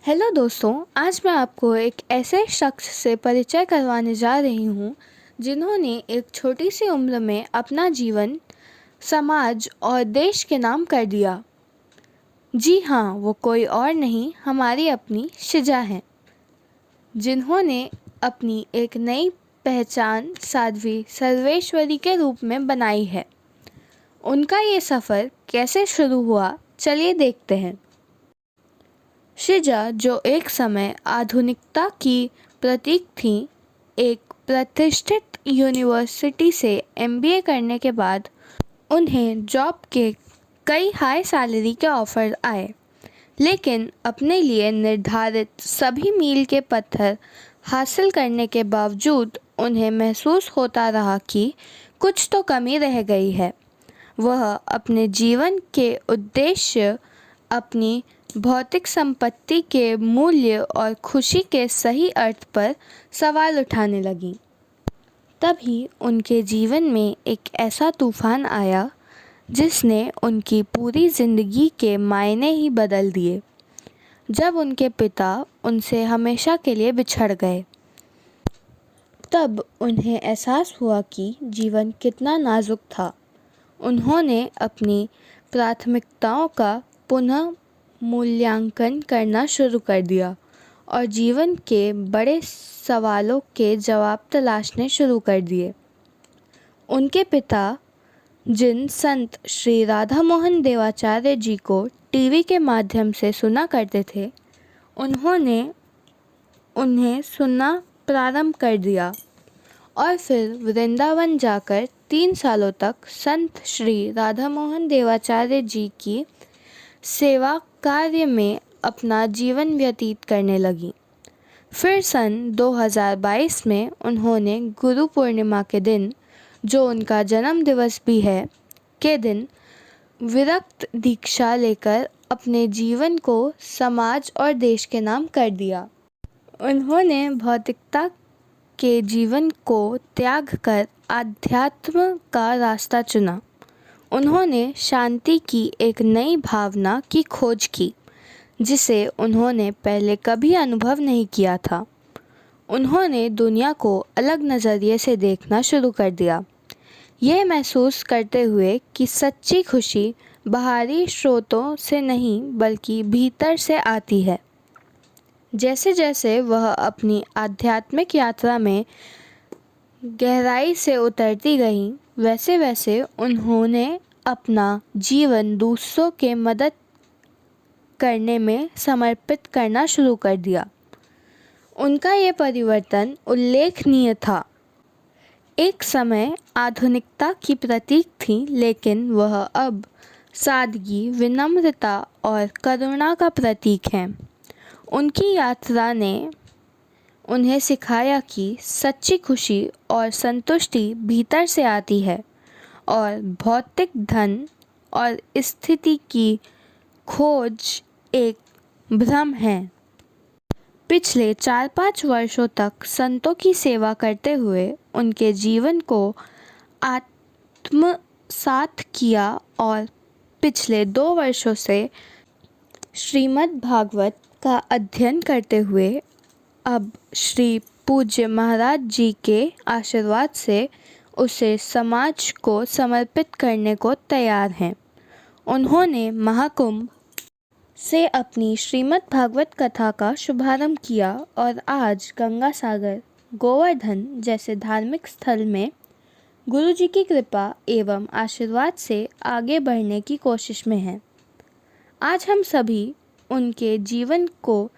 Hello दोस्तों, आज मैं आपको एक ऐसे शख्स से परिचय करवाने जा रही हूँ जिन्होंने एक छोटी सी उम्र में अपना जीवन समाज और देश के नाम कर दिया। जी हाँ, वो कोई और नहीं, हमारी अपनी शिजा हैं, जिन्होंने अपनी एक नई पहचान साध्वी सर्वेश्वरी के रूप में बनाई है। उनका ये सफ़र कैसे शुरू हुआ, चलिए देखते हैं। शिजा, जो एक समय आधुनिकता की प्रतीक थी, एक प्रतिष्ठित यूनिवर्सिटी से एमबीए करने के बाद उन्हें जॉब के कई हाई सैलरी के ऑफ़र आए, लेकिन अपने लिए निर्धारित सभी मील के पत्थर हासिल करने के बावजूद उन्हें महसूस होता रहा कि कुछ तो कमी रह गई है। वह अपने जीवन के उद्देश्य, अपनी भौतिक संपत्ति के मूल्य और खुशी के सही अर्थ पर सवाल उठाने लगीं। तभी उनके जीवन में एक ऐसा तूफान आया जिसने उनकी पूरी ज़िंदगी के मायने ही बदल दिए। जब उनके पिता उनसे हमेशा के लिए बिछड़ गए, तब उन्हें एहसास हुआ कि जीवन कितना नाजुक था। उन्होंने अपनी प्राथमिकताओं का पुनः मूल्यांकन करना शुरू कर दिया और जीवन के बड़े सवालों के जवाब तलाशने शुरू कर दिए। उनके पिता, जिन संत श्री राधा मोहन देवाचार्य जी को टीवी के माध्यम से सुना करते थे, उन्होंने उन्हें सुनना प्रारंभ कर दिया और फिर वृंदावन जाकर 3 सालों तक संत श्री राधा मोहन देवाचार्य जी की सेवा कार्य में अपना जीवन व्यतीत करने लगी। फिर सन 2022 में उन्होंने गुरु पूर्णिमा के दिन, जो उनका जन्म दिवस भी है, के दिन विरक्त दीक्षा लेकर अपने जीवन को समाज और देश के नाम कर दिया। उन्होंने भौतिकता के जीवन को त्याग कर आध्यात्म का रास्ता चुना। उन्होंने शांति की एक नई भावना की खोज की, जिसे उन्होंने पहले कभी अनुभव नहीं किया था। उन्होंने दुनिया को अलग नज़रिए से देखना शुरू कर दिया, यह महसूस करते हुए कि सच्ची खुशी बाहरी स्रोतों से नहीं बल्कि भीतर से आती है। जैसे जैसे वह अपनी आध्यात्मिक यात्रा में गहराई से उतरती गईं, वैसे वैसे उन्होंने अपना जीवन दूसरों के मदद करने में समर्पित करना शुरू कर दिया। उनका ये परिवर्तन उल्लेखनीय था। एक समय आधुनिकता की प्रतीक थी, लेकिन वह अब सादगी, विनम्रता और करुणा का प्रतीक है। उनकी यात्रा ने उन्हें सिखाया कि सच्ची खुशी और संतुष्टि भीतर से आती है और भौतिक धन और स्थिति की खोज एक भ्रम है। पिछले 4-5 वर्षों तक संतों की सेवा करते हुए उनके जीवन को आत्मसात किया और पिछले 2 वर्षों से श्रीमद् भागवत का अध्ययन करते हुए अब श्री पूज्य महाराज जी के आशीर्वाद से उसे समाज को समर्पित करने को तैयार हैं। उन्होंने महाकुंभ से अपनी श्रीमद् भागवत कथा का शुभारंभ किया और आज गंगा सागर, गोवर्धन जैसे धार्मिक स्थल में गुरु जी की कृपा एवं आशीर्वाद से आगे बढ़ने की कोशिश में हैं। आज हम सभी उनके जीवन को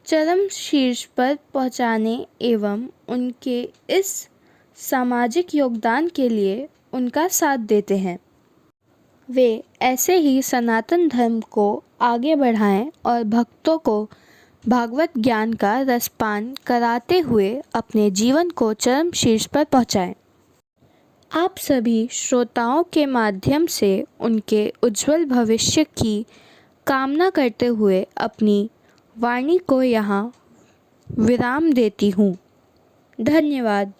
चरम शीर्ष पर पहुंचाने एवं उनके इस सामाजिक योगदान के लिए उनका साथ देते हैं। वे ऐसे ही सनातन धर्म को आगे बढ़ाएं और भक्तों को भागवत ज्ञान का रसपान कराते हुए अपने जीवन को चरम शीर्ष पर पहुंचाएं। आप सभी श्रोताओं के माध्यम से उनके उज्जवल भविष्य की कामना करते हुए अपनी वाणी को यहाँ विराम देती हूँ। धन्यवाद।